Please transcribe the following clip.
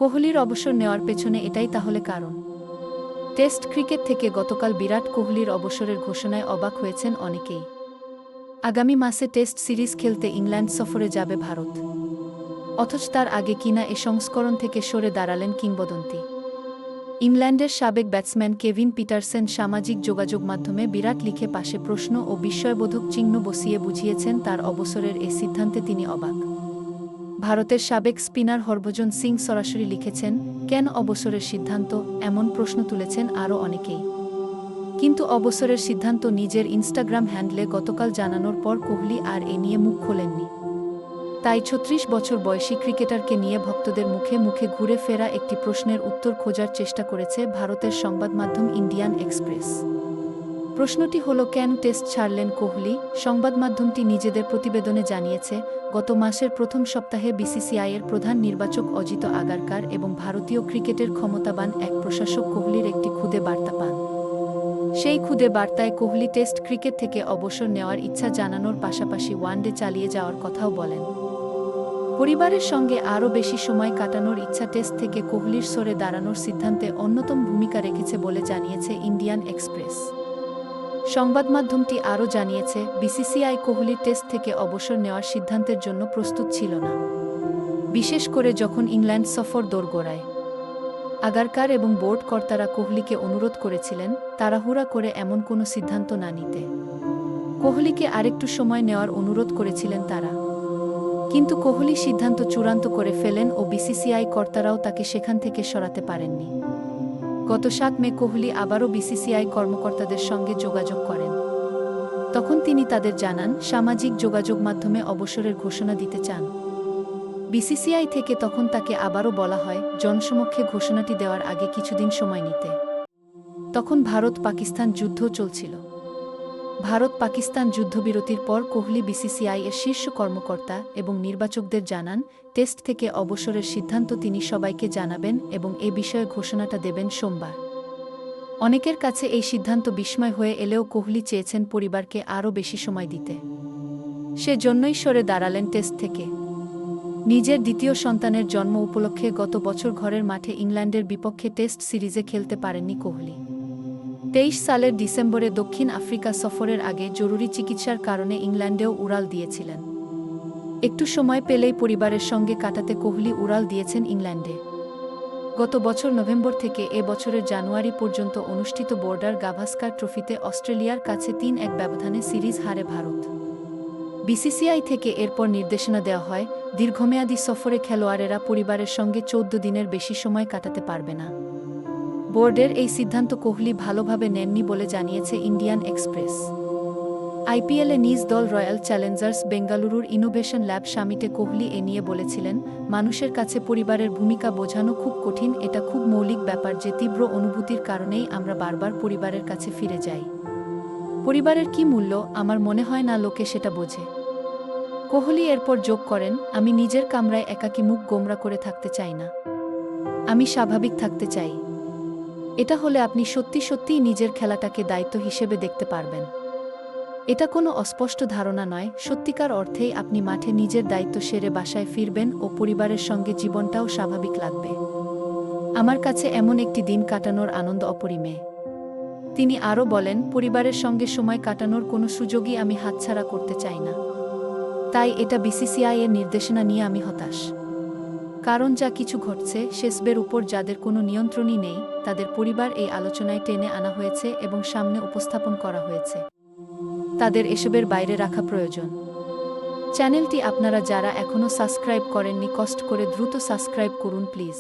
কোহলির অবসর নেওয়ার পেছনে এটাই তাহলে কারণ? টেস্ট ক্রিকেট থেকে গতকাল বিরাট কোহলির অবসরের ঘোষণায় অবাক হয়েছেন অনেকেই। আগামী মাসে টেস্ট সিরিজ খেলতে ইংল্যান্ড সফরে যাবে ভারত। অথচ তার আগে কিনা এ সংস্করণ থেকে সরে দাঁড়ালেন কিংবদন্তি। ইংল্যান্ডের সাবেক ব্যাটসম্যান কেভিন পিটারসেন সামাজিক যোগাযোগ মাধ্যমে বিরাট লিখে পাশে প্রশ্ন ও বিস্ময়বোধক চিহ্ন বসিয়ে বুঝিয়েছেন তার অবসরের এ সিদ্ধান্তে তিনি অবাক। ভারতের সাবেক স্পিনার হরভজন সিং সরাসরি লিখেছেন, কেন অবসরের সিদ্ধান্ত, এমন প্রশ্ন তুলেছেন আরও অনেকেই। কিন্তু অবসরের সিদ্ধান্ত নিজের ইনস্টাগ্রাম হ্যান্ডলে গতকাল জানানোর পর কোহলি আর এ নিয়ে মুখ খোলেননি। তাই ৩৬ বছর বয়সী ক্রিকেটারকে নিয়ে ভক্তদের মুখে মুখে ঘুরে ফেরা একটি প্রশ্নের উত্তর খোঁজার চেষ্টা করেছে ভারতের সংবাদমাধ্যম ইন্ডিয়ান এক্সপ্রেস। প্রশ্নটি হল, কেন টেস্ট ছাড়লেন কোহলি? সংবাদমাধ্যমটি নিজেদের প্রতিবেদনে জানিয়েছে, গত মাসের প্রথম সপ্তাহে বিসিসিআইয়ের প্রধান নির্বাচক অজিত আগারকার এবং ভারতীয় ক্রিকেটের ক্ষমতাবান এক প্রশাসক কোহলির একটি খুদে বার্তা পান। সেই খুদে বার্তায় কোহলি টেস্ট ক্রিকেট থেকে অবসর নেওয়ার ইচ্ছা জানানোর পাশাপাশি ওয়ানডে চালিয়ে যাওয়ার কথাও বলেন। পরিবারের সঙ্গে আরও বেশি সময় কাটানোর ইচ্ছা টেস্ট থেকে কোহলির সরে দাঁড়ানোর সিদ্ধান্তে অন্যতম ভূমিকা রেখেছে বলে জানিয়েছে ইন্ডিয়ান এক্সপ্রেস। সংবাদমাধ্যমটি আরও জানিয়েছে, বিসিসিআই কোহলির টেস্ট থেকে অবসর নেওয়ার সিদ্ধান্তের জন্য প্রস্তুত ছিল না, বিশেষ করে যখন ইংল্যান্ড সফর দোরগোড়ায়। আগারকার এবং বোর্ড কর্তারা কোহলিকে অনুরোধ করেছিলেন তাড়াহুড়া করে এমন কোনো সিদ্ধান্ত না নিতে। কোহলিকে আরেকটু সময় নেওয়ার অনুরোধ করেছিলেন তারা। কিন্তু কোহলি সিদ্ধান্ত চূড়ান্ত করে ফেলেন ও বিসিসিআই কর্তারাও তাকে সেখান থেকে সরাতে পারেননি। গত ৭ মে কোহলি আবারও বিসিসিআই কর্মকর্তাদের সঙ্গে যোগাযোগ করেন। তখন তিনি তাদের জানান সামাজিক যোগাযোগ মাধ্যমে অবসরের ঘোষণা দিতে চান। বিসিসিআই থেকে তখন তাকে আবারও বলা হয় জনসমক্ষে ঘোষণাটি দেওয়ার আগে কিছুদিন সময় নিতে। তখন ভারত-পাকিস্তান যুদ্ধ চলছিল। ভারত-পাকিস্তান যুদ্ধবিরতির পর কোহলি বিসিসিআই এর শীর্ষ কর্মকর্তা এবং নির্বাচকদের জানান টেস্ট থেকে অবসরের সিদ্ধান্ত তিনি সবাইকে জানাবেন এবং এ বিষয়ে ঘোষণাটা দেবেন সোমবার। অনেকের কাছে এই সিদ্ধান্ত বিস্ময় হয়ে এলেও কোহলি চেয়েছেন পরিবারকে আরও বেশি সময় দিতে। সেজন্যই সরে দাঁড়ালেন টেস্ট থেকে। নিজের দ্বিতীয় সন্তানের জন্ম উপলক্ষে গত বছর ঘরের মাঠে ইংল্যান্ডের বিপক্ষে টেস্ট সিরিজে খেলতে পারেননি কোহলি। ২৩ সালের ডিসেম্বরে দক্ষিণ আফ্রিকা সফরের আগে জরুরি চিকিৎসার কারণে ইংল্যান্ডেও উড়াল দিয়েছিলেন। একটু সময় পেলেই পরিবারের সঙ্গে কাটাতে কোহলি উড়াল দিয়েছেন ইংল্যান্ডে। গত বছর নভেম্বর থেকে এ বছরের জানুয়ারি পর্যন্ত অনুষ্ঠিত বর্ডার গাভাস্কার ট্রফিতে অস্ট্রেলিয়ার কাছে ৩-১ ব্যবধানে সিরিজ হারে ভারত। বিসিসিআই থেকে এরপর নির্দেশনা দেওয়া হয় দীর্ঘমেয়াদী সফরে খেলোয়াড়েরা পরিবারের সঙ্গে ১৪ দিনের বেশি সময় কাটাতে পারবে না। বোর্ডের এই সিদ্ধান্ত কোহলি ভালোভাবে নেননি বলে জানিয়েছে ইন্ডিয়ান এক্সপ্রেস। আইপিএলে নিজ দল রয়্যাল চ্যালেঞ্জার্স বেঙ্গালুরুর ইনোভেশন ল্যাব সামিটে কোহলি এ নিয়ে বলেছিলেন, মানুষের কাছে পরিবারের ভূমিকা বোঝানো খুব কঠিন, এটা খুব মৌলিক ব্যাপার যে তীব্র অনুভূতির কারণেই আমরা বারবার পরিবারের কাছে ফিরে যাই। পরিবারের কি মূল্য আমার মনে হয় না লোকে সেটা বোঝে। কোহলি এরপর যোগ করেন, আমি নিজের কামরায় একাকী মুখ গোমরা করে থাকতে চাই না। আমি স্বাভাবিক থাকতে চাই। এটা হলে আপনি সত্যি সত্যিই নিজের খেলাটাকে দায়িত্ব হিসেবে দেখতে পারবেন। এটা কোনো অস্পষ্ট ধারণা নয়, সত্যিকার অর্থেই আপনি মাঠে নিজের দায়িত্ব সেরে বাসায় ফিরবেন ও পরিবারের সঙ্গে জীবনটাও স্বাভাবিক লাগবে। আমার কাছে এমন একটি দিন কাটানোর আনন্দ অপরিমেয়। তিনি আরও বলেন, পরিবারের সঙ্গে সময় কাটানোর কোনো সুযোগই আমি হাতছাড়া করতে চাই না। তাই এটা বিসিসিআই এর নির্দেশনা নিয়ে আমি হতাশ। কারণ যা কিছু ঘটছে শেষবের উপর যাদের কোনো নিয়ন্ত্রণই নেই তাদের পরিবার এই আলোচনায় টেনে আনা হয়েছে এবং সামনে উপস্থাপন করা হয়েছে। তাদের এসবের বাইরে রাখা প্রয়োজন। চ্যানেলটি আপনারা যারা এখনও সাবস্ক্রাইব করেননি কষ্ট করে দ্রুত সাবস্ক্রাইব করুন প্লিজ।